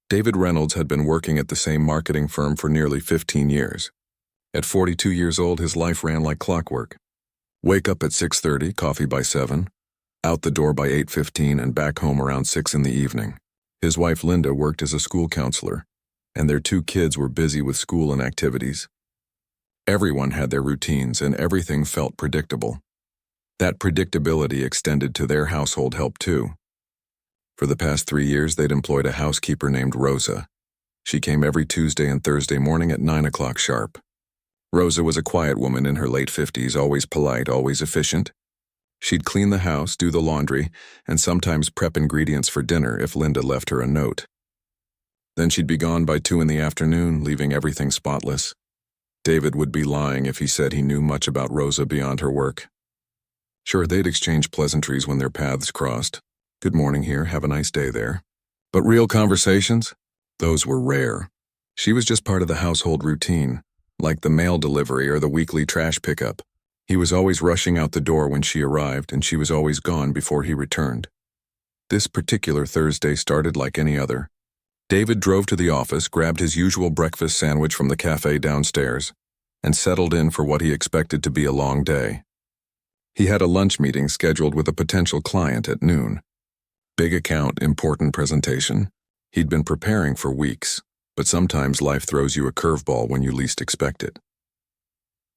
David Reynolds had been working at the same marketing firm for nearly 15 years. At 42 years old, his life ran like clockwork. Wake up at 6:30, coffee by 7, out the door by 8:15 and back home around 6 in the evening. His wife Linda worked as a school counselor, and their 2 kids were busy with school and activities. Everyone had their routines and everything felt predictable. That predictability extended to their household help too. For the past 3 years, they'd employed a housekeeper named Rosa. She came every Tuesday and Thursday morning at 9 o'clock sharp. Rosa was a quiet woman in her late 50s, always polite, always efficient. She'd clean the house, do the laundry, and sometimes prep ingredients for dinner if Linda left her a note. Then she'd be gone by 2 in the afternoon, leaving everything spotless. David would be lying if he said he knew much about Rosa beyond her work. Sure, they'd exchange pleasantries when their paths crossed. Good morning here, have a nice day there. But real conversations? Those were rare. She was just part of the household routine, like the mail delivery or the weekly trash pickup. He was always rushing out the door when she arrived, and she was always gone before he returned. This particular Thursday started like any other. David drove to the office, grabbed his usual breakfast sandwich from the cafe downstairs, and settled in for what he expected to be a long day. He had a lunch meeting scheduled with a potential client at noon. Big account, important presentation. He'd been preparing for weeks, but sometimes life throws you a curveball when you least expect it.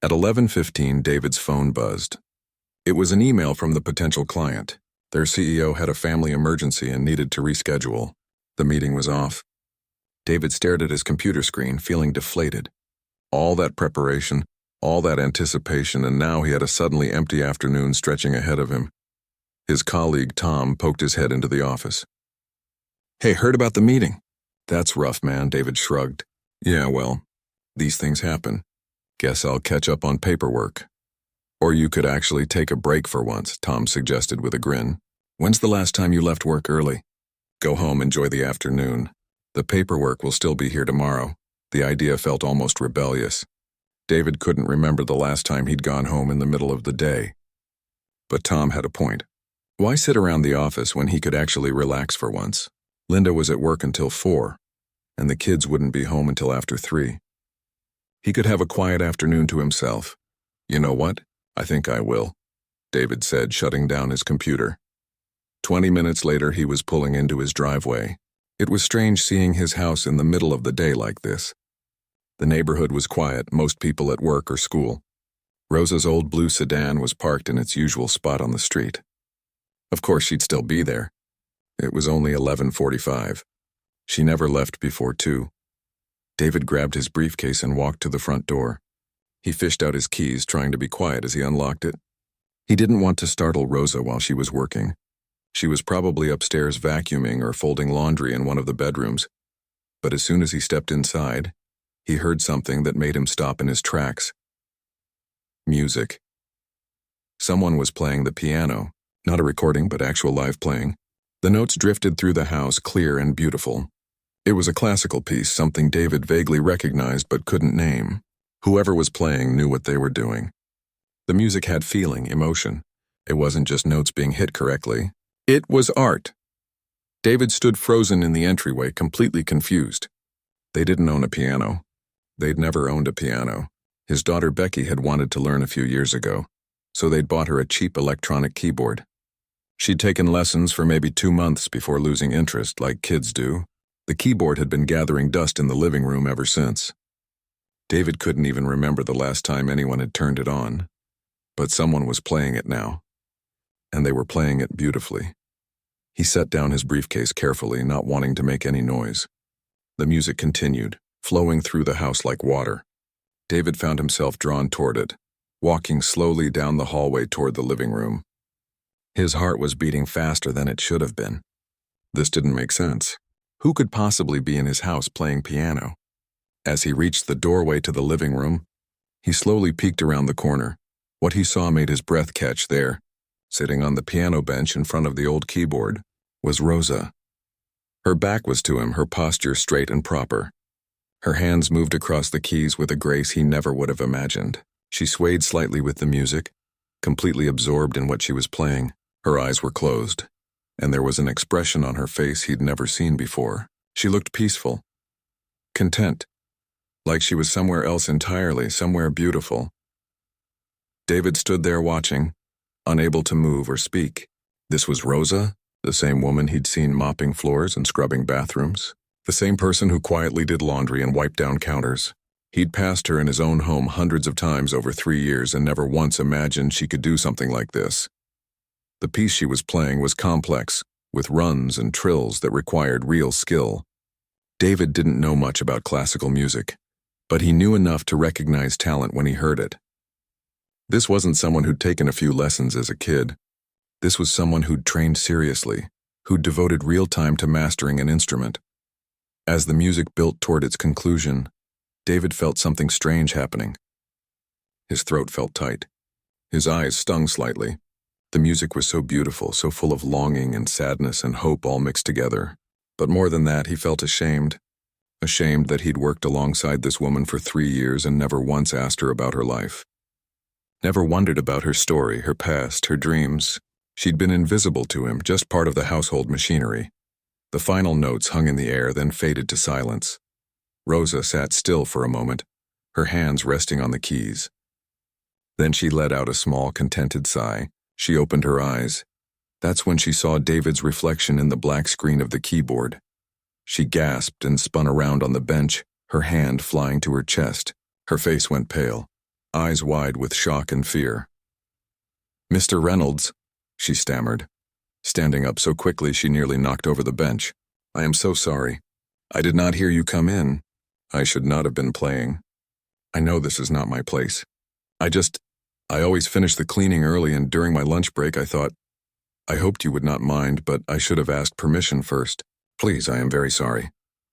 At 11:15, David's phone buzzed. It was an email from the potential client. Their CEO had a family emergency and needed to reschedule. The meeting was off. David stared at his computer screen, feeling deflated. All that preparation, all that anticipation, and now he had a suddenly empty afternoon stretching ahead of him. His colleague, Tom, poked his head into the office. "Hey, heard about the meeting?" "That's rough, man," David shrugged. "Yeah, well, these things happen. Guess I'll catch up on paperwork." "Or you could actually take a break for once," Tom suggested with a grin. "When's the last time you left work early?" "Go home, enjoy the afternoon. The paperwork will still be here tomorrow." The idea felt almost rebellious. David couldn't remember the last time he'd gone home in the middle of the day. But Tom had a point. Why sit around the office when he could actually relax for once? Linda was at work until 4, and the kids wouldn't be home until after 3. He could have a quiet afternoon to himself. "You know what? I think I will," David said, shutting down his computer. 20 minutes later, he was pulling into his driveway. It was strange seeing his house in the middle of the day like this. The neighborhood was quiet, most people at work or school. Rosa's old blue sedan was parked in its usual spot on the street. Of course, she'd still be there. It was only 11:45. She never left before 2. David grabbed his briefcase and walked to the front door. He fished out his keys, trying to be quiet as he unlocked it. He didn't want to startle Rosa while she was working. She was probably upstairs vacuuming or folding laundry in one of the bedrooms. But as soon as he stepped inside, he heard something that made him stop in his tracks. Music. Someone was playing the piano, not a recording but actual live playing. The notes drifted through the house, clear and beautiful. It was a classical piece, something David vaguely recognized but couldn't name. Whoever was playing knew what they were doing. The music had feeling, emotion. It wasn't just notes being hit correctly. It was art. David stood frozen in the entryway, completely confused. They didn't own a piano. They'd never owned a piano. His daughter Becky had wanted to learn a few years ago, so they'd bought her a cheap electronic keyboard. She'd taken lessons for maybe 2 months before losing interest, like kids do. The keyboard had been gathering dust in the living room ever since. David couldn't even remember the last time anyone had turned it on. But someone was playing it now, and they were playing it beautifully. He set down his briefcase carefully, not wanting to make any noise. The music continued, flowing through the house like water. David found himself drawn toward it, walking slowly down the hallway toward the living room. His heart was beating faster than it should have been. This didn't make sense. Who could possibly be in his house playing piano? As he reached the doorway to the living room, he slowly peeked around the corner. What he saw made his breath catch there. Sitting on the piano bench in front of the old keyboard was Rosa. Her back was to him, her posture straight and proper. Her hands moved across the keys with a grace he never would have imagined. She swayed slightly with the music, completely absorbed in what she was playing. Her eyes were closed, and there was an expression on her face he'd never seen before. She looked peaceful, content, like she was somewhere else entirely, somewhere beautiful. David stood there watching, unable to move or speak. This was Rosa, the same woman he'd seen mopping floors and scrubbing bathrooms, the same person who quietly did laundry and wiped down counters. He'd passed her in his own home hundreds of times over 3 years and never once imagined she could do something like this. The piece she was playing was complex, with runs and trills that required real skill. David didn't know much about classical music, but he knew enough to recognize talent when he heard it. This wasn't someone who'd taken a few lessons as a kid. This was someone who'd trained seriously, who'd devoted real time to mastering an instrument. As the music built toward its conclusion, David felt something strange happening. His throat felt tight. His eyes stung slightly. The music was so beautiful, so full of longing and sadness and hope all mixed together. But more than that, he felt ashamed. Ashamed that he'd worked alongside this woman for 3 years and never once asked her about her life. Never wondered about her story, her past, her dreams. She'd been invisible to him, just part of the household machinery. The final notes hung in the air, then faded to silence. Rosa sat still for a moment, her hands resting on the keys. Then she let out a small, contented sigh. She opened her eyes. That's when she saw David's reflection in the black screen of the keyboard. She gasped and spun around on the bench, her hand flying to her chest. Her face went pale, eyes wide with shock and fear. "Mr. Reynolds," she stammered, standing up so quickly she nearly knocked over the bench. "I am so sorry. I did not hear you come in. I should not have been playing. I know this is not my place. I always finish the cleaning early, and during my lunch break I hoped you would not mind, but I should have asked permission first. Please, I am very sorry."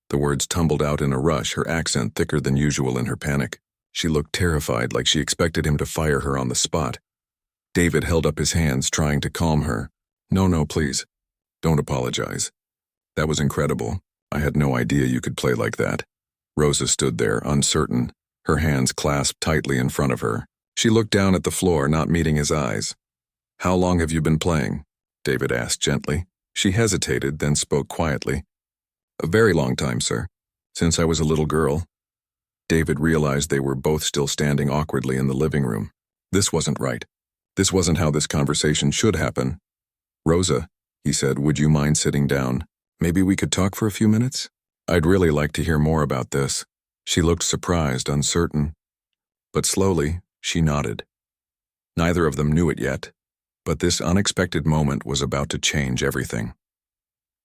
The words tumbled out in a rush, her accent thicker than usual in her panic. She looked terrified, like she expected him to fire her on the spot. David held up his hands, trying to calm her. No, please. Don't apologize. That was incredible. I had no idea you could play like that." Rosa stood there, uncertain, her hands clasped tightly in front of her. She looked down at the floor, not meeting his eyes. "How long have you been playing?" David asked gently. She hesitated, then spoke quietly. "A very long time, sir. Since I was a little girl." David realized they were both still standing awkwardly in the living room. This wasn't right. This wasn't how this conversation should happen. "Rosa," he said, "would you mind sitting down? Maybe we could talk for a few minutes? I'd really like to hear more about this." She looked surprised, uncertain. But slowly, she nodded. Neither of them knew it yet, but this unexpected moment was about to change everything.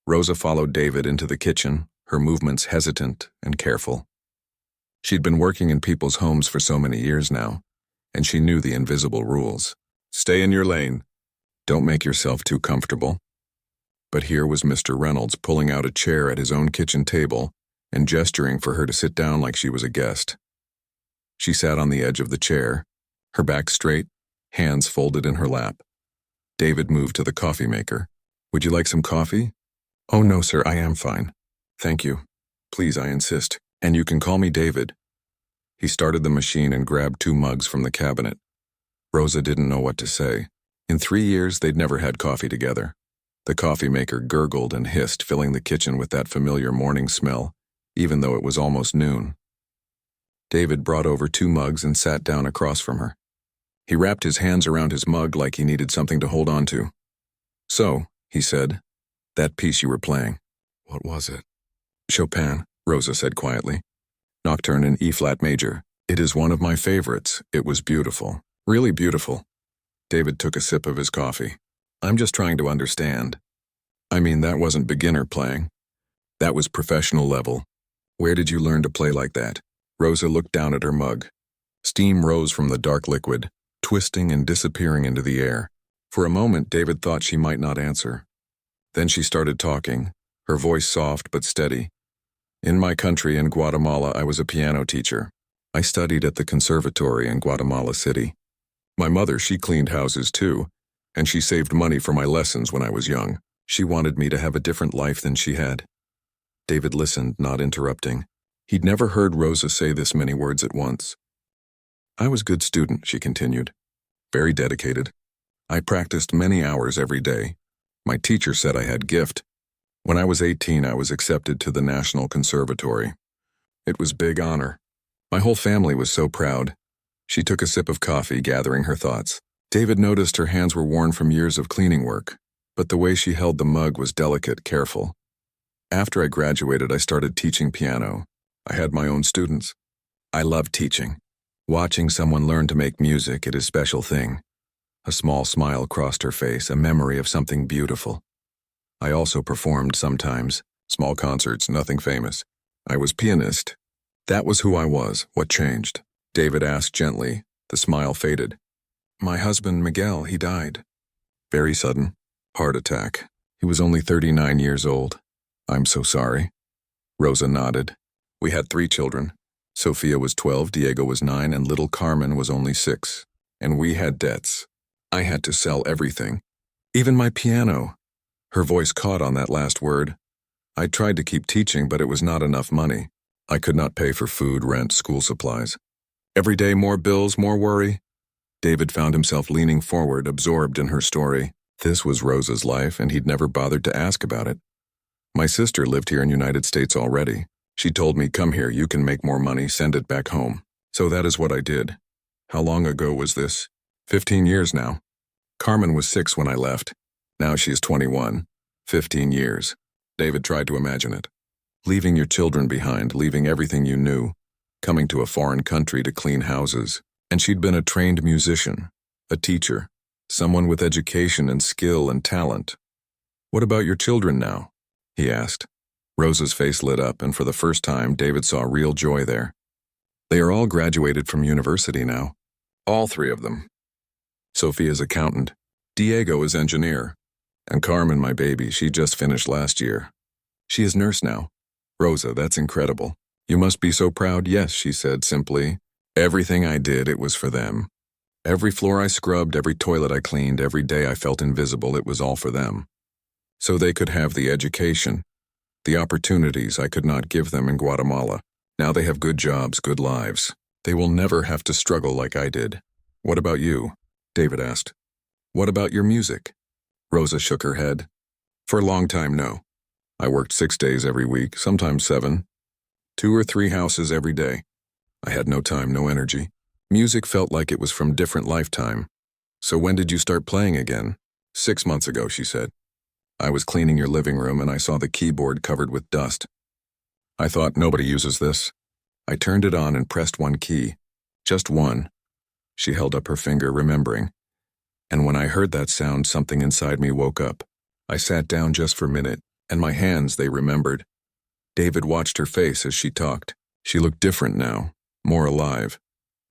Rosa followed David into the kitchen, her movements hesitant and careful. She'd been working in people's homes for so many years now, and she knew the invisible rules. Stay in your lane. Don't make yourself too comfortable. But here was Mr. Reynolds pulling out a chair at his own kitchen table and gesturing for her to sit down like she was a guest. She sat on the edge of the chair, her back straight, hands folded in her lap. David moved to the coffee maker. "Would you like some coffee?" "Oh no, sir, I am fine. Thank you. Please, I insist. And you can call me David." He started the machine and grabbed 2 mugs from the cabinet. Rosa didn't know what to say. In 3 years, they'd never had coffee together. The coffee maker gurgled and hissed, filling the kitchen with that familiar morning smell, even though it was almost noon. David brought over 2 mugs and sat down across from her. He wrapped his hands around his mug like he needed something to hold on to. "So," he said, "that piece you were playing. What was it?" "Chopin," Rosa said quietly. "Nocturne in E-flat major. It is one of my favorites. It was beautiful. Really beautiful." David took a sip of his coffee. "I'm just trying to understand. I mean, that wasn't beginner playing. That was professional level. Where did you learn to play like that?" Rosa looked down at her mug. Steam rose from the dark liquid, twisting and disappearing into the air. For a moment, David thought she might not answer. Then she started talking, her voice soft but steady. "In my country, in Guatemala, I was a piano teacher. I studied at the conservatory in Guatemala City. My mother, she cleaned houses too, and she saved money for my lessons when I was young. She wanted me to have a different life than she had." David listened, not interrupting. He'd never heard Rosa say this many words at once. "I was a good student," she continued. "Very dedicated. I practiced many hours every day. My teacher said I had gift. When I was 18, I was accepted to the National Conservatory. It was big honor. My whole family was so proud. She took a sip of coffee, gathering her thoughts. David noticed her hands were worn from years of cleaning work, but the way she held the mug was delicate, careful. After I graduated, I started teaching piano. I had my own students. I loved teaching. Watching someone learn to make music, it is a special thing. A small smile crossed her face, a memory of something beautiful. I also performed sometimes, small concerts, nothing famous. I was pianist. That was who I was. What changed? David asked gently. The smile faded. My husband, Miguel, he died. Very sudden. Heart attack. He was only 39 years old. I'm so sorry. Rosa nodded. We had 3 children. Sofia was 12, Diego was 9, and little Carmen was only 6. And we had debts. I had to sell everything. Even my piano. Her voice caught on that last word. I tried to keep teaching, but it was not enough money. I could not pay for food, rent, school supplies. Every day more bills, more worry. David found himself leaning forward, absorbed in her story. This was Rosa's life, and he'd never bothered to ask about it. My sister lived here in the United States already. She told me, come here, you can make more money, send it back home. So that is what I did. How long ago was this? 15 years now. Carmen was 6 when I left. Now she is 21. 15 years. David tried to imagine it. Leaving your children behind, leaving everything you knew, coming to a foreign country to clean houses. And she'd been a trained musician, a teacher, someone with education and skill and talent. What about your children now? He asked. Rosa's face lit up, and for the first time, David saw real joy there. They are all graduated from university now. All 3 of them. Sofia's accountant. Diego is engineer. And Carmen, my baby, she just finished last year. She is nurse now. Rosa, that's incredible. You must be so proud. Yes, she said simply. Everything I did, it was for them. Every floor I scrubbed, every toilet I cleaned, every day I felt invisible, it was all for them. So they could have the education, the opportunities I could not give them in Guatemala. Now they have good jobs, good lives. They will never have to struggle like I did. What about you? David asked. What about your music? Rosa shook her head. For a long time, no. I worked 6 days every week, sometimes 7. 2 or 3 houses every day. I had no time, no energy. Music felt like it was from a different lifetime. So when did you start playing again? 6 months ago, she said. I was cleaning your living room and I saw the keyboard covered with dust. I thought, nobody uses this. I turned it on and pressed one key. Just one. She held up her finger, remembering. And when I heard that sound, something inside me woke up. I sat down just for a minute, and my hands, they remembered. David watched her face as she talked. She looked different now, more alive.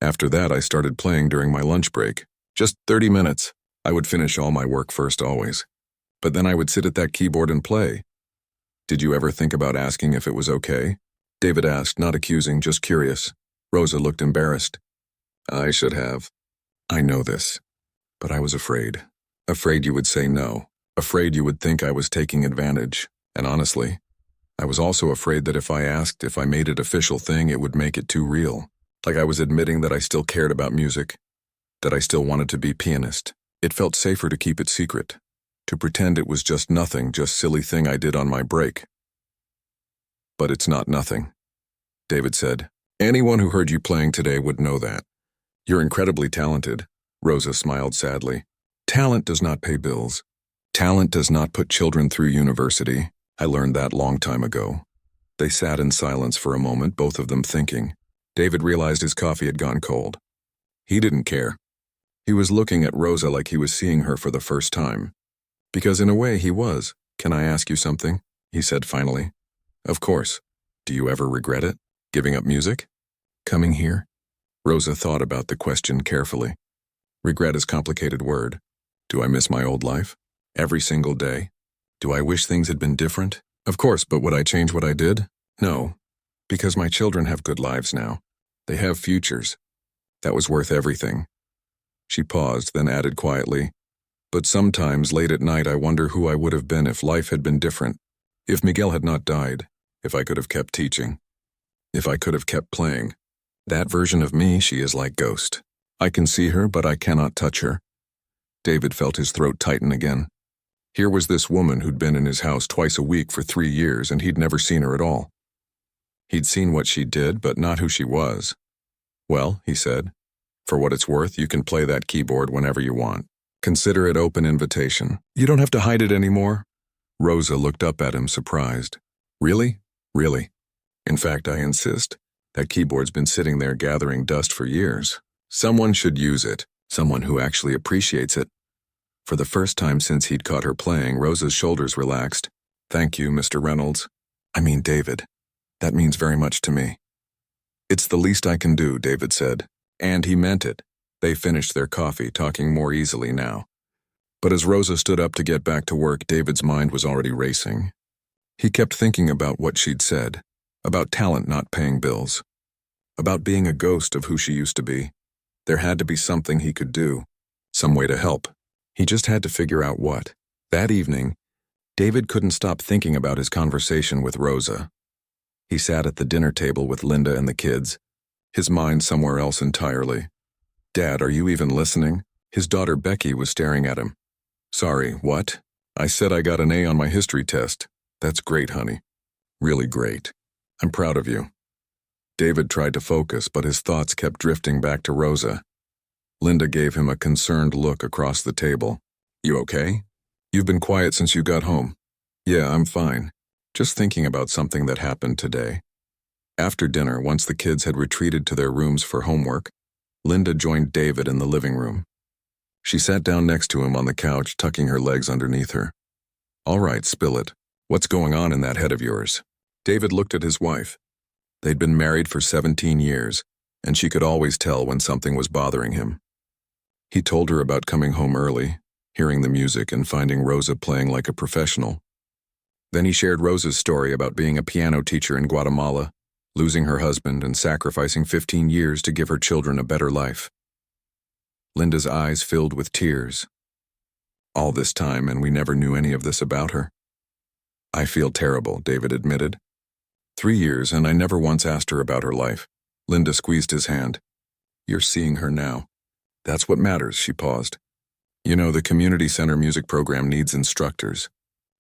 After that, I started playing during my lunch break. Just 30 minutes. I would finish all my work first always. But then I would sit at that keyboard and play. Did you ever think about asking if it was okay? David asked, not accusing, just curious. Rosa looked embarrassed. I should have. I know this. But I was afraid. Afraid you would say no. Afraid you would think I was taking advantage. And honestly, I was also afraid that if I asked, if I made it official thing, it would make it too real. Like I was admitting that I still cared about music, that I still wanted to be pianist. It felt safer to keep it secret, to pretend it was just nothing, just silly thing I did on my break. But it's not nothing, David said. Anyone who heard you playing today would know that. You're incredibly talented. Rosa smiled sadly. Talent does not pay bills. Talent does not put children through university. I learned that long time ago. They sat in silence for a moment, both of them thinking. David realized his coffee had gone cold. He didn't care. He was looking at Rosa like he was seeing her for the first time. Because in a way he was. Can I ask you something? He said finally. Of course. Do you ever regret it? Giving up music? Coming here? Rosa thought about the question carefully. Regret is a complicated word. Do I miss my old life? Every single day? Do I wish things had been different? Of course, but would I change what I did? No. Because my children have good lives now. They have futures. That was worth everything. She paused, then added quietly, but sometimes late at night I wonder who I would have been if life had been different. If Miguel had not died. If I could have kept teaching. If I could have kept playing. That version of me, she is like ghost. I can see her, but I cannot touch her. David felt his throat tighten again. Here was this woman who'd been in his house twice a week for 3 years, and he'd never seen her at all. He'd seen what she did, but not who she was. Well, he said, for what it's worth, you can play that keyboard whenever you want. Consider it open invitation. You don't have to hide it anymore. Rosa looked up at him, surprised. Really? Really? In fact, I insist. That keyboard's been sitting there gathering dust for years. Someone should use it. Someone who actually appreciates it. For the first time since he'd caught her playing, Rosa's shoulders relaxed. Thank you, Mr. Reynolds. I mean, David. That means very much to me. It's the least I can do, David said. And he meant it. They finished their coffee, talking more easily now. But as Rosa stood up to get back to work, David's mind was already racing. He kept thinking about what she'd said, about talent not paying bills, about being a ghost of who she used to be. There had to be something he could do, some way to help. He just had to figure out what. That evening, David couldn't stop thinking about his conversation with Rosa. He sat at the dinner table with Linda and the kids, his mind somewhere else entirely. Dad, are you even listening? His daughter Becky was staring at him. Sorry, what? I said I got an A on my history test. That's great, honey. Really great. I'm proud of you. David tried to focus, but his thoughts kept drifting back to Rosa. Linda gave him a concerned look across the table. You okay? You've been quiet since you got home. Yeah, I'm fine. Just thinking about something that happened today. After dinner, once the kids had retreated to their rooms for homework, Linda joined David in the living room. She sat down next to him on the couch, tucking her legs underneath her. All right, spill it. What's going on in that head of yours? David looked at his wife. They'd been married for 17 years, and she could always tell when something was bothering him. He told her about coming home early, hearing the music and finding Rosa playing like a professional. Then he shared Rosa's story about being a piano teacher in Guatemala, losing her husband and sacrificing 15 years to give her children a better life. Linda's eyes filled with tears. All this time, and we never knew any of this about her. I feel terrible, David admitted. 3 years, and I never once asked her about her life. Linda squeezed his hand. You're seeing her now. That's what matters, she paused. You know, the community center music program needs instructors.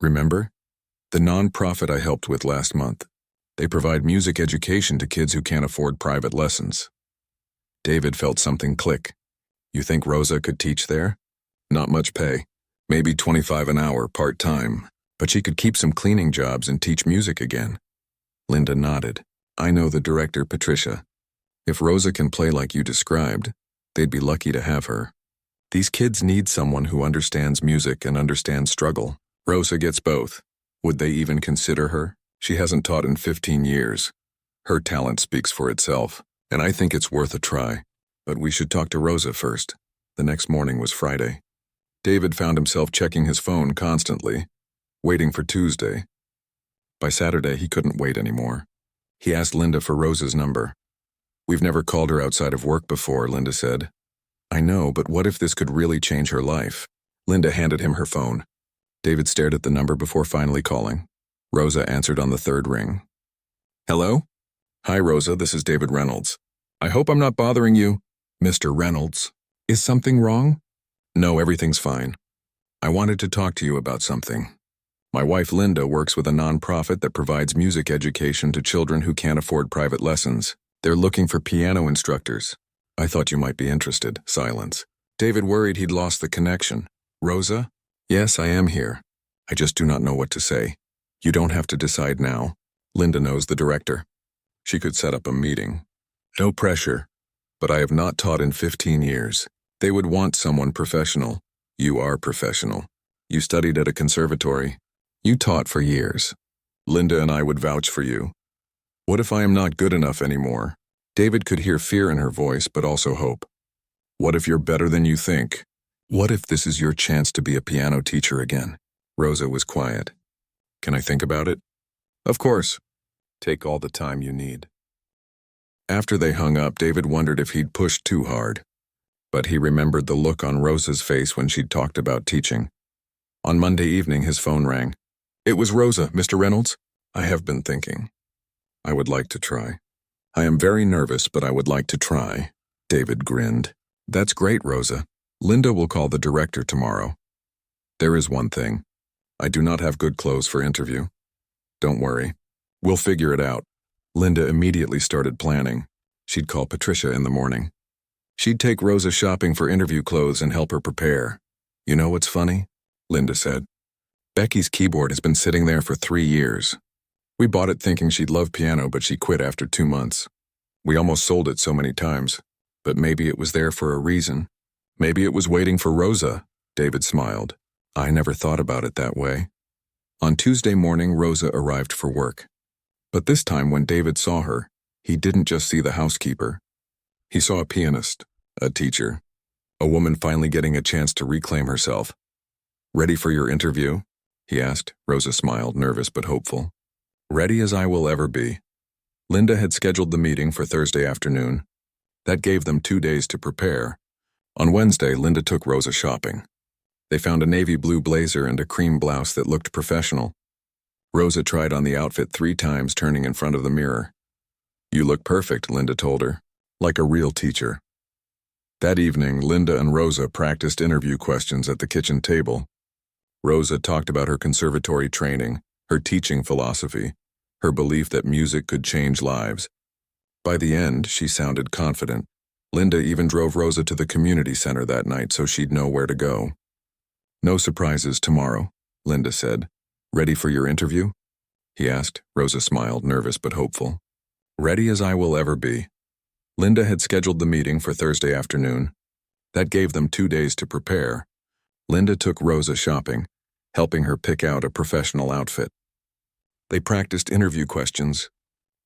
Remember? The non-profit I helped with last month. They provide music education to kids who can't afford private lessons. David felt something click. You think Rosa could teach there? Not much pay. Maybe $25 an hour, part-time. But she could keep some cleaning jobs and teach music again. Linda nodded. I know the director, Patricia. If Rosa can play like you described, they'd be lucky to have her. These kids need someone who understands music and understands struggle. Rosa gets both. Would they even consider her? She hasn't taught in 15 years. Her talent speaks for itself, and I think it's worth a try. But we should talk to Rosa first. The next morning was Friday. David found himself checking his phone constantly, waiting for Tuesday. By Saturday, he couldn't wait anymore. He asked Linda for Rosa's number. We've never called her outside of work before, Linda said. I know, but what if this could really change her life? Linda handed him her phone. David stared at the number before finally calling. Rosa answered on the third ring. Hello? Hi, Rosa, this is David Reynolds. I hope I'm not bothering you. Mr. Reynolds. Is something wrong? No, everything's fine. I wanted to talk to you about something. My wife Linda works with a non-profit that provides music education to children who can't afford private lessons. They're looking for piano instructors. I thought you might be interested. Silence. David worried he'd lost the connection. Rosa? Yes, I am here. I just do not know what to say. You don't have to decide now. Linda knows the director. She could set up a meeting. No pressure. But I have not taught in 15 years. They would want someone professional. You are professional. You studied at a conservatory. You taught for years. Linda and I would vouch for you. What if I am not good enough anymore? David could hear fear in her voice, but also hope. What if you're better than you think? What if this is your chance to be a piano teacher again? Rosa was quiet. Can I think about it? Of course. Take all the time you need. After they hung up, David wondered if he'd pushed too hard. But he remembered the look on Rosa's face when she'd talked about teaching. On Monday evening, his phone rang. It was Rosa, Mr. Reynolds. I have been thinking. I would like to try. I am very nervous, but I would like to try. David grinned. That's great, Rosa. Linda will call the director tomorrow. There is one thing. I do not have good clothes for interview. Don't worry. We'll figure it out. Linda immediately started planning. She'd call Patricia in the morning. She'd take Rosa shopping for interview clothes and help her prepare. You know what's funny? Linda said. Becky's keyboard has been sitting there for 3 years. We bought it thinking she'd love piano, but she quit after 2 months. We almost sold it so many times, but maybe it was there for a reason. Maybe it was waiting for Rosa, David smiled. I never thought about it that way. On Tuesday morning, Rosa arrived for work. But this time when David saw her, he didn't just see the housekeeper. He saw a pianist, a teacher, a woman finally getting a chance to reclaim herself. Ready for your interview? He asked. Rosa smiled, nervous but hopeful. Ready as I will ever be. Linda had scheduled the meeting for Thursday afternoon. That gave them 2 days to prepare. On Wednesday, Linda took Rosa shopping. They found a navy blue blazer and a cream blouse that looked professional. Rosa tried on the outfit 3 times, turning in front of the mirror. You look perfect, Linda told her, like a real teacher. That evening, Linda and Rosa practiced interview questions at the kitchen table. Rosa talked about her conservatory training, her teaching philosophy, her belief that music could change lives. By the end, she sounded confident. Linda even drove Rosa to the community center that night so she'd know where to go. No surprises tomorrow, Linda said. Ready for your interview? He asked. Rosa smiled, nervous but hopeful. Ready as I will ever be. Linda had scheduled the meeting for Thursday afternoon. That gave them 2 days to prepare. Linda took Rosa shopping, helping her pick out a professional outfit. They practiced interview questions.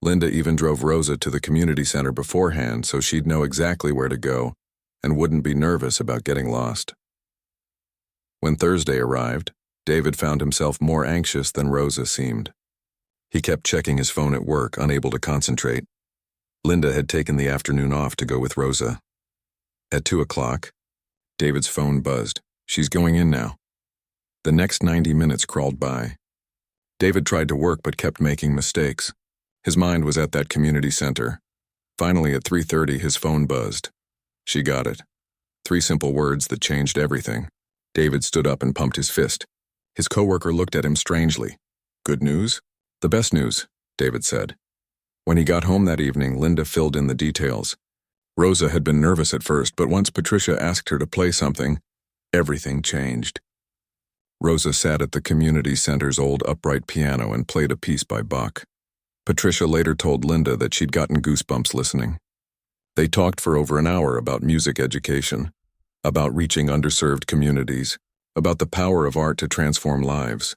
Linda even drove Rosa to the community center beforehand so she'd know exactly where to go and wouldn't be nervous about getting lost. When Thursday arrived, David found himself more anxious than Rosa seemed. He kept checking his phone at work, unable to concentrate. Linda had taken the afternoon off to go with Rosa. At 2 o'clock, David's phone buzzed. She's going in now. The next 90 minutes crawled by. David tried to work but kept making mistakes. His mind was at that community center. Finally, at 3:30, his phone buzzed. She got it. 3 simple words that changed everything. David stood up and pumped his fist. His coworker looked at him strangely. Good news? The best news, David said. When he got home that evening, Linda filled in the details. Rosa had been nervous at first, but once Patricia asked her to play something, everything changed. Rosa sat at the community center's old upright piano and played a piece by Bach. Patricia later told Linda that she'd gotten goosebumps listening. They talked for over an hour about music education, about reaching underserved communities, about the power of art to transform lives.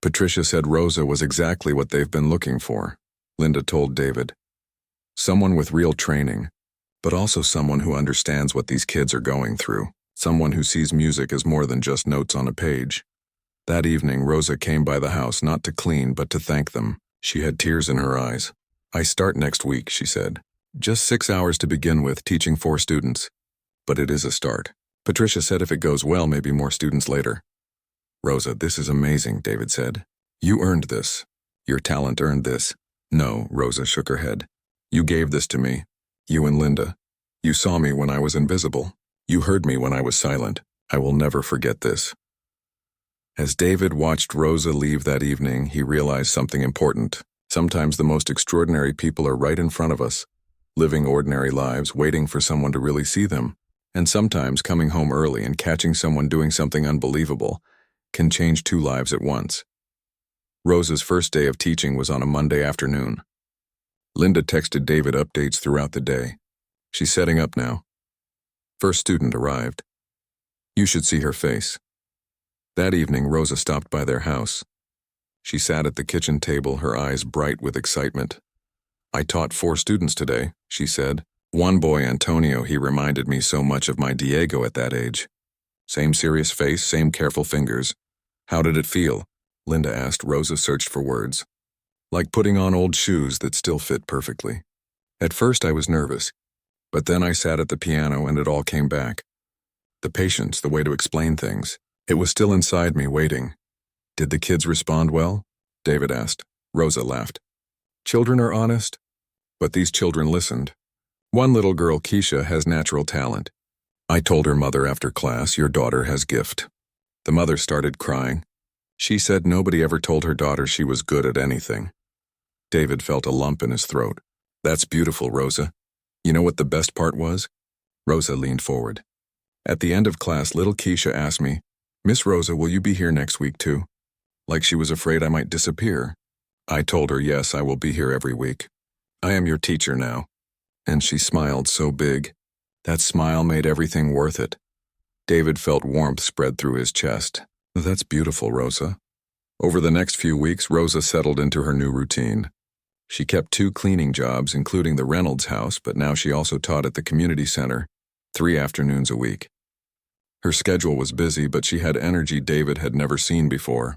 Patricia said Rosa was exactly what they've been looking for, Linda told David. Someone with real training, but also someone who understands what these kids are going through, someone who sees music as more than just notes on a page. That evening, Rosa came by the house not to clean but to thank them. She had tears in her eyes. I start next week, she said. Just 6 hours to begin with, teaching 4 students. But it is a start. Patricia said if it goes well, maybe more students later. Rosa, this is amazing, David said. You earned this. Your talent earned this. No, Rosa shook her head. You gave this to me. You and Linda. You saw me when I was invisible. You heard me when I was silent. I will never forget this. As David watched Rosa leave that evening, he realized something important. Sometimes the most extraordinary people are right in front of us, living ordinary lives, waiting for someone to really see them. And sometimes coming home early and catching someone doing something unbelievable can change 2 lives at once. Rosa's first day of teaching was on a Monday afternoon. Linda texted David updates throughout the day. She's setting up now. First student arrived. You should see her face. That evening, Rosa stopped by their house. She sat at the kitchen table, her eyes bright with excitement. I taught 4 students today, she said. One boy, Antonio, he reminded me so much of my Diego at that age. Same serious face, same careful fingers. How did it feel? Linda asked. Rosa searched for words. Like putting on old shoes that still fit perfectly. At first I was nervous, but then I sat at the piano and it all came back. The patience, the way to explain things. It was still inside me, waiting. Did the kids respond well? David asked. Rosa laughed. Children are honest, but these children listened. One little girl, Keisha, has natural talent. I told her mother after class, your daughter has gift. The mother started crying. She said nobody ever told her daughter she was good at anything. David felt a lump in his throat. That's beautiful, Rosa. You know what the best part was? Rosa leaned forward. At the end of class, little Keisha asked me, Miss Rosa, will you be here next week too? Like she was afraid I might disappear. I told her, yes, I will be here every week. I am your teacher now. And she smiled so big. That smile made everything worth it. David felt warmth spread through his chest. That's beautiful, Rosa. Over the next few weeks, Rosa settled into her new routine. She kept 2 cleaning jobs, including the Reynolds house, but now she also taught at the community center, 3 afternoons a week. Her schedule was busy, but she had energy David had never seen before.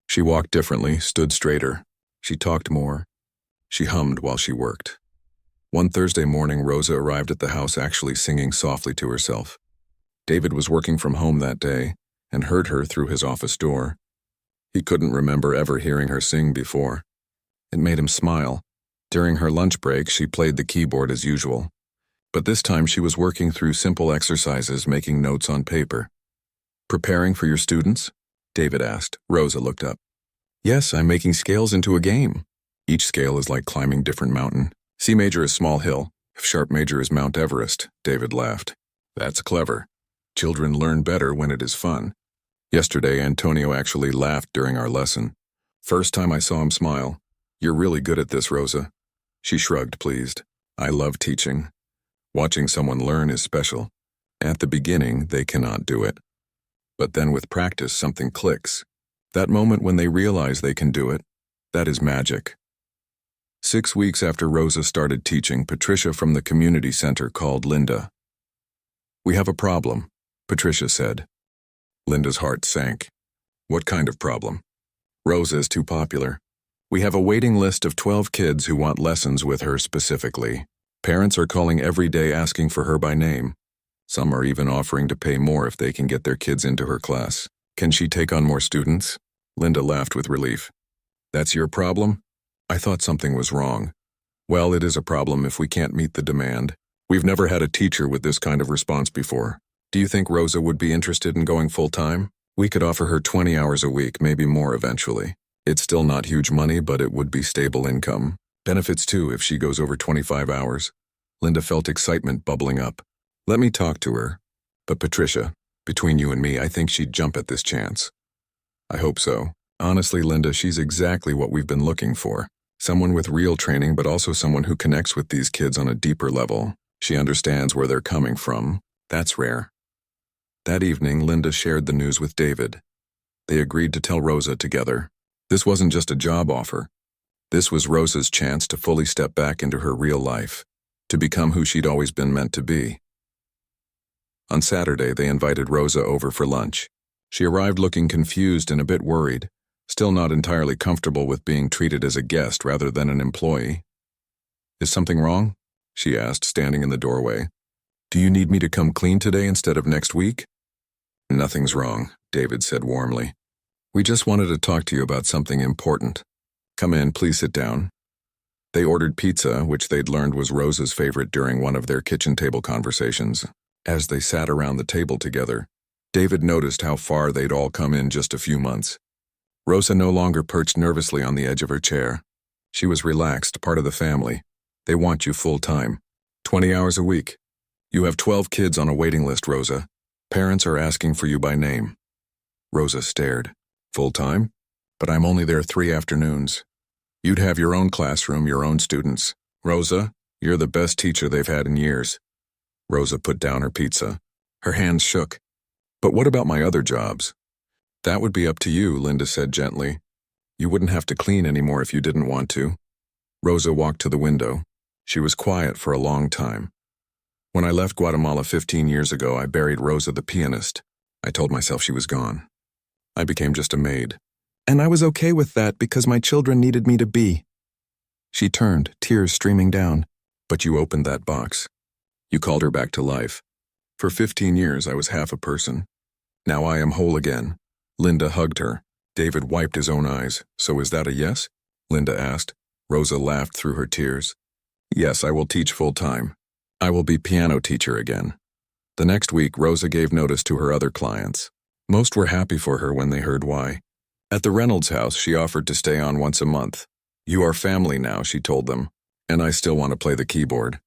She walked differently, stood straighter. She talked more. She hummed while she worked. One Thursday morning, Rosa arrived at the house actually singing softly to herself. David was working from home that day and heard her through his office door. He couldn't remember ever hearing her sing before. It made him smile. During her lunch break, she played the keyboard as usual. But this time she was working through simple exercises, making notes on paper. Preparing for your students? David asked. Rosa looked up. Yes, I'm making scales into a game. Each scale is like climbing different mountain. C major is small hill. F sharp major is Mount Everest. David laughed. That's clever. Children learn better when it is fun. Yesterday, Antonio actually laughed during our lesson. First time I saw him smile. You're really good at this, Rosa. She shrugged, pleased. I love teaching. Watching someone learn is special. At the beginning, they cannot do it. But then with practice, something clicks. That moment when they realize they can do it, that is magic. 6 weeks after Rosa started teaching, Patricia from the community center called Linda. We have a problem, Patricia said. Linda's heart sank. What kind of problem? Rosa is too popular. We have a waiting list of 12 kids who want lessons with her specifically. Parents are calling every day asking for her by name. Some are even offering to pay more if they can get their kids into her class. Can she take on more students? Linda laughed with relief. That's your problem? I thought something was wrong. Well, it is a problem if we can't meet the demand. We've never had a teacher with this kind of response before. Do you think Rosa would be interested in going full-time? We could offer her 20 hours a week, maybe more eventually. It's still not huge money, but it would be stable income. Benefits too if she goes over 25 hours. Linda felt excitement bubbling up. Let me talk to her. But Patricia, between you and me, I think she'd jump at this chance. I hope so. Honestly, Linda, she's exactly what we've been looking for. Someone with real training, but also someone who connects with these kids on a deeper level. She understands where they're coming from. That's rare. That evening, Linda shared the news with David. They agreed to tell Rosa together. This wasn't just a job offer. This was Rosa's chance to fully step back into her real life, to become who she'd always been meant to be. On Saturday, they invited Rosa over for lunch. She arrived looking confused and a bit worried, still not entirely comfortable with being treated as a guest rather than an employee. Is something wrong? She asked, standing in the doorway. Do you need me to come clean today instead of next week? Nothing's wrong, David said warmly. We just wanted to talk to you about something important. Come in, please sit down. They ordered pizza, which they'd learned was Rosa's favorite during one of their kitchen table conversations. As they sat around the table together, David noticed how far they'd all come in just a few months. Rosa no longer perched nervously on the edge of her chair. She was relaxed, part of the family. They want you full-time. 20 hours a week. You have 12 kids on a waiting list, Rosa. Parents are asking for you by name. Rosa stared. Full-time? But I'm only there 3 afternoons. You'd have your own classroom, your own students. Rosa, you're the best teacher they've had in years. Rosa put down her pizza. Her hands shook. But what about my other jobs? That would be up to you, Linda said gently. You wouldn't have to clean anymore if you didn't want to. Rosa walked to the window. She was quiet for a long time. When I left Guatemala 15 years ago, I buried Rosa the pianist. I told myself she was gone. I became just a maid. And I was okay with that because my children needed me to be. She turned, tears streaming down. But you opened that box. You called her back to life. For 15 years, I was half a person. Now I am whole again. Linda hugged her. David wiped his own eyes. So is that a yes? Linda asked. Rosa laughed through her tears. Yes, I will teach full-time. I will be piano teacher again. The next week, Rosa gave notice to her other clients. Most were happy for her when they heard why. At the Reynolds house, she offered to stay on once a month. "You are family now," she told them, "and I still want to play the keyboard."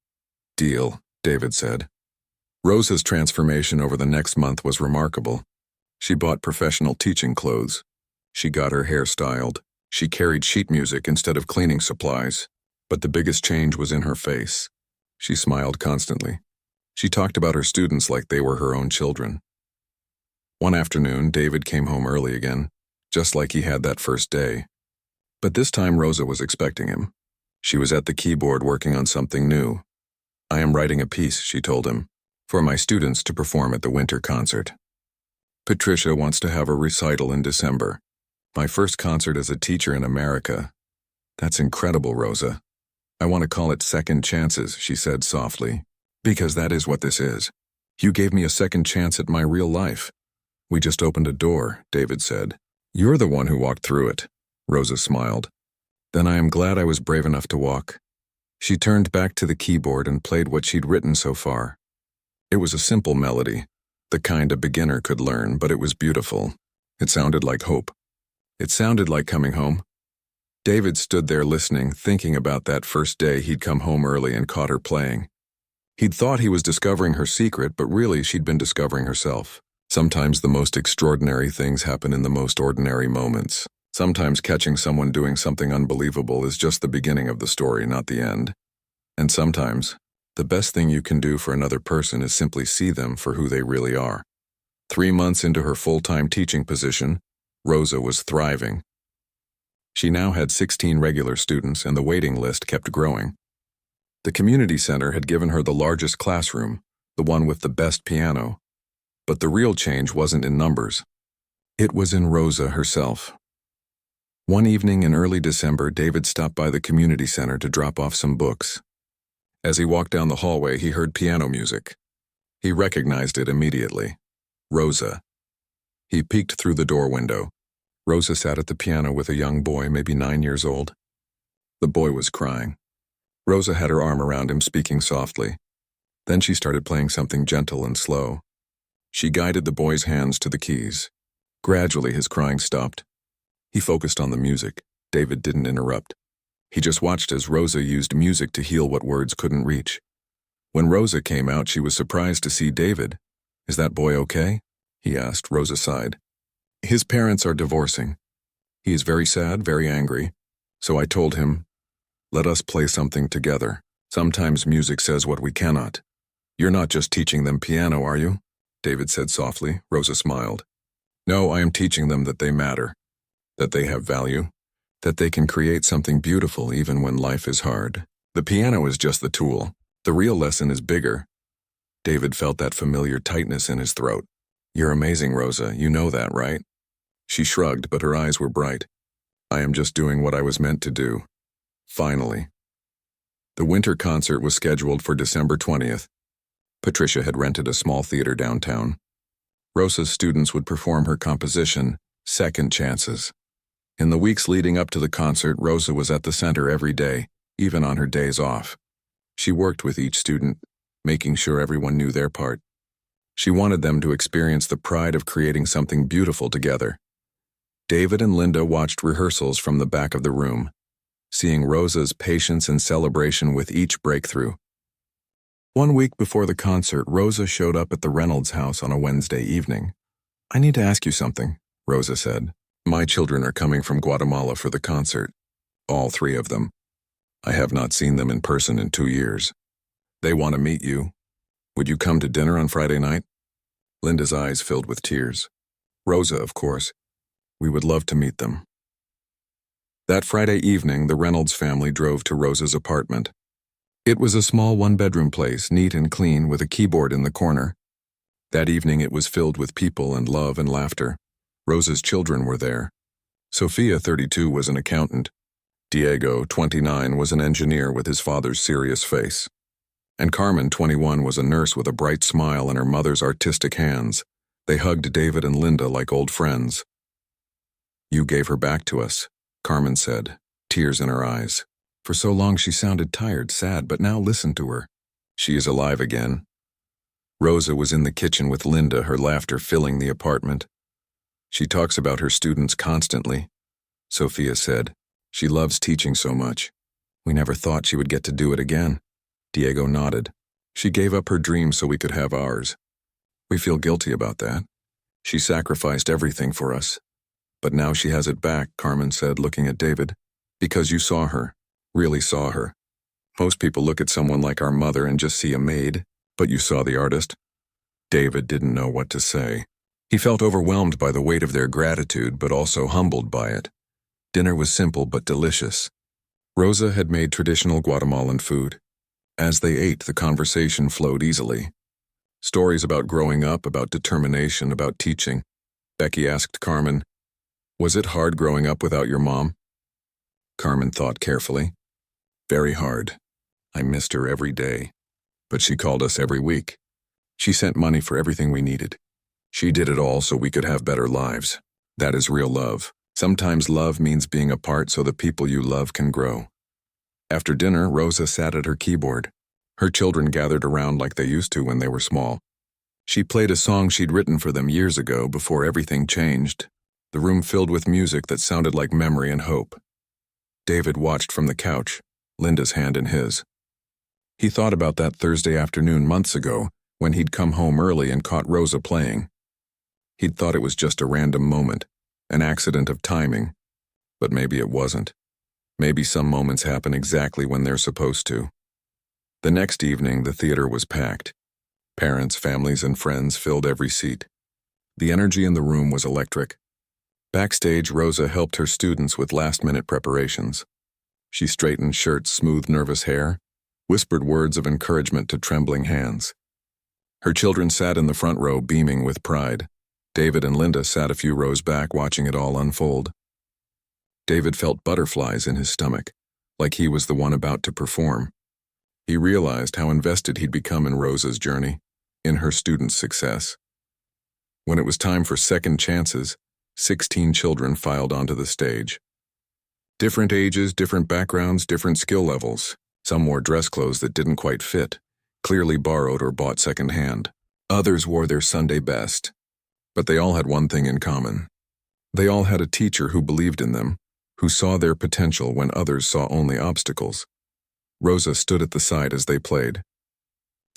"Deal," David said. Rosa's transformation over the next month was remarkable. She bought professional teaching clothes. She got her hair styled. She carried sheet music instead of cleaning supplies. But the biggest change was in her face. She smiled constantly. She talked about her students like they were her own children. One afternoon, David came home early again, just like he had that first day. But this time Rosa was expecting him. She was at the keyboard working on something new. "I am writing a piece," she told him, "for my students to perform at the winter concert. Patricia wants to have a recital in December. My first concert as a teacher in America. That's incredible, Rosa. I want to call it second chances," she said softly, "because that is what this is. You gave me a second chance at my real life." "We just opened a door," David said. "You're the one who walked through it," Rosa smiled. "Then I am glad I was brave enough to walk." She turned back to the keyboard and played what she'd written so far. It was a simple melody, the kind a beginner could learn, but it was beautiful. It sounded like hope. It sounded like coming home. David stood there listening, thinking about that first day he'd come home early and caught her playing. He'd thought he was discovering her secret, but really she'd been discovering herself. Sometimes the most extraordinary things happen in the most ordinary moments. Sometimes catching someone doing something unbelievable is just the beginning of the story, not the end. And sometimes, the best thing you can do for another person is simply see them for who they really are. 3 months into her full-time teaching position, Rosa was thriving. She now had 16 regular students, and the waiting list kept growing. The community center had given her the largest classroom, the one with the best piano. But the real change wasn't in numbers. It was in Rosa herself. One evening in early December, David stopped by the community center to drop off some books. As he walked down the hallway, he heard piano music. He recognized it immediately. Rosa. He peeked through the door window. Rosa sat at the piano with a young boy, maybe 9 years old. The boy was crying. Rosa had her arm around him, speaking softly. Then she started playing something gentle and slow. She guided the boy's hands to the keys. Gradually, his crying stopped. He focused on the music. David didn't interrupt. He just watched as Rosa used music to heal what words couldn't reach. When Rosa came out, she was surprised to see David. "Is that boy okay?" he asked. Rosa sighed. "His parents are divorcing. He is very sad, very angry. So I told him, let us play something together. Sometimes music says what we cannot." "You're not just teaching them piano, are you?" David said softly. Rosa smiled. "No, I am teaching them that they matter, that they have value, that they can create something beautiful even when life is hard. The piano is just the tool. The real lesson is bigger." David felt that familiar tightness in his throat. "You're amazing, Rosa. You know that, right?" She shrugged, but her eyes were bright. "I am just doing what I was meant to do." Finally. The winter concert was scheduled for December 20th. Patricia had rented a small theater downtown. Rosa's students would perform her composition, Second Chances. In the weeks leading up to the concert, Rosa was at the center every day, even on her days off. She worked with each student, making sure everyone knew their part. She wanted them to experience the pride of creating something beautiful together. David and Linda watched rehearsals from the back of the room, seeing Rosa's patience and celebration with each breakthrough. One week before the concert, Rosa showed up at the Reynolds house on a Wednesday evening. "I need to ask you something," Rosa said. "My children are coming from Guatemala for the concert. All 3 of them. I have not seen them in person in 2 years. They want to meet you. Would you come to dinner on Friday night?" Linda's eyes filled with tears. "Rosa, of course. We would love to meet them." That Friday evening, the Reynolds family drove to Rosa's apartment. It was a small 1-bedroom place, neat and clean, with a keyboard in the corner. That evening it was filled with people and love and laughter. Rosa's children were there. Sophia, 32, was an accountant. Diego, 29, was an engineer with his father's serious face. And Carmen, 21, was a nurse with a bright smile and her mother's artistic hands. They hugged David and Linda like old friends. "You gave her back to us," Carmen said, tears in her eyes. For so long she sounded tired, sad, but now listen to her. She is alive again. Rosa was in the kitchen with Linda, her laughter filling the apartment. She talks about her students constantly, Sophia said. She loves teaching so much. We never thought she would get to do it again. Diego nodded. She gave up her dream so we could have ours. We feel guilty about that. She sacrificed everything for us. But now she has it back, Carmen said, looking at David. Because you saw her, really saw her. Most people look at someone like our mother and just see a maid, but you saw the artist. David didn't know what to say. He felt overwhelmed by the weight of their gratitude, but also humbled by it. Dinner was simple but delicious. Rosa had made traditional Guatemalan food. As they ate, the conversation flowed easily. Stories about growing up, about determination, about teaching. Becky asked Carmen, "Was it hard growing up without your mom?" Carmen thought carefully. "Very hard. I missed her every day. But she called us every week. She sent money for everything we needed. She did it all so we could have better lives. That is real love. Sometimes love means being apart so the people you love can grow." After dinner, Rosa sat at her keyboard. Her children gathered around like they used to when they were small. She played a song she'd written for them years ago before everything changed. The room filled with music that sounded like memory and hope. David watched from the couch, Linda's hand in his. He thought about that Thursday afternoon months ago when he'd come home early and caught Rosa playing. He'd thought it was just a random moment, an accident of timing, but maybe it wasn't. Maybe some moments happen exactly when they're supposed to. The next evening, the theater was packed. Parents, families, and friends filled every seat. The energy in the room was electric. Backstage, Rosa helped her students with last-minute preparations. She straightened shirts, smoothed nervous hair, whispered words of encouragement to trembling hands. Her children sat in the front row, beaming with pride. David and Linda sat a few rows back, watching it all unfold. David felt butterflies in his stomach, like he was the one about to perform. He realized how invested he'd become in Rosa's journey, in her students' success. When it was time for second chances, 16 children filed onto the stage. Different ages, different backgrounds, different skill levels. Some wore dress clothes that didn't quite fit, clearly borrowed or bought secondhand. Others wore their Sunday best. But they all had one thing in common. They all had a teacher who believed in them, who saw their potential when others saw only obstacles. Rosa stood at the side as they played.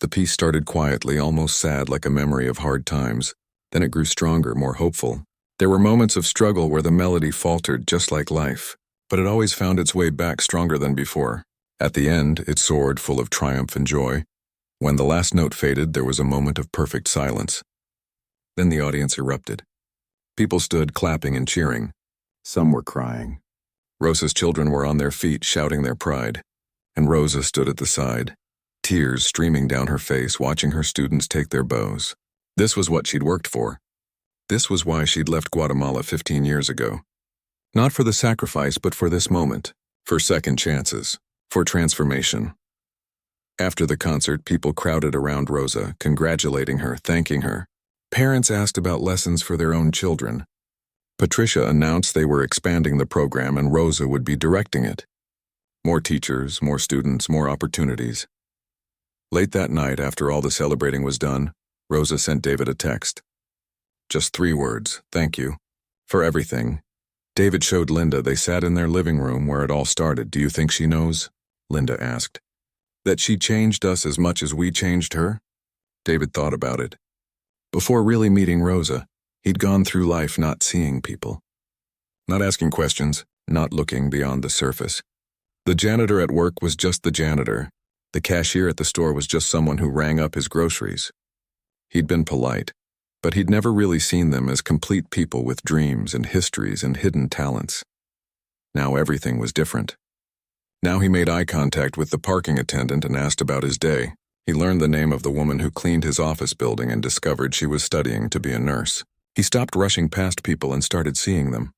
The piece started quietly, almost sad, like a memory of hard times. Then it grew stronger, more hopeful. There were moments of struggle where the melody faltered, just like life, but it always found its way back stronger than before. At the end, it soared, full of triumph and joy. When the last note faded, there was a moment of perfect silence. Then the audience erupted. People stood clapping and cheering. Some were crying. Rosa's children were on their feet, shouting their pride. And Rosa stood at the side, tears streaming down her face, watching her students take their bows. This was what she'd worked for. This was why she'd left Guatemala 15 years ago. Not for the sacrifice, but for this moment, for second chances, for transformation. After the concert, people crowded around Rosa, congratulating her, thanking her. Parents asked about lessons for their own children. Patricia announced they were expanding the program and Rosa would be directing it. More teachers, more students, more opportunities. Late that night, after all the celebrating was done, Rosa sent David a text. Just 3 words, "Thank you," for everything. David showed Linda. They sat in their living room where it all started. "Do you think she knows?" Linda asked. "That she changed us as much as we changed her?" David thought about it. Before really meeting Rosa, he'd gone through life not seeing people. Not asking questions, not looking beyond the surface. The janitor at work was just the janitor. The cashier at the store was just someone who rang up his groceries. He'd been polite, but he'd never really seen them as complete people with dreams and histories and hidden talents. Now everything was different. Now he made eye contact with the parking attendant and asked about his day. He learned the name of the woman who cleaned his office building and discovered she was studying to be a nurse. He stopped rushing past people and started seeing them.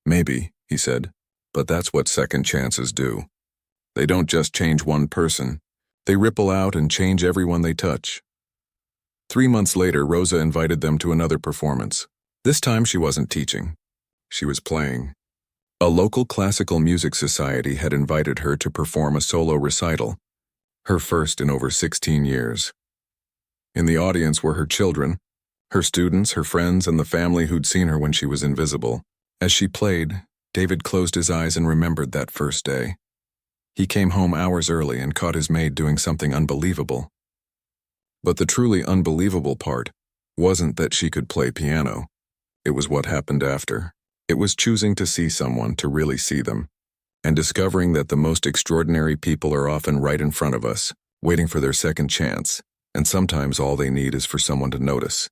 "Maybe," he said, "but that's what second chances do. They don't just change one person. They ripple out and change everyone they touch." 3 months later, Rosa invited them to another performance. This time she wasn't teaching. She was playing. A local classical music society had invited her to perform a solo recital, her first in over 16 years. In the audience were her children, Her students, her friends, and the family who'd seen her when she was invisible. As she played, David closed his eyes and remembered that first day. He came home hours early and caught his maid doing something unbelievable. But the truly unbelievable part wasn't that she could play piano. It was what happened after. It was choosing to see someone to really see them, and discovering that the most extraordinary people are often right in front of us, waiting for their second chance, and sometimes all they need is for someone to notice.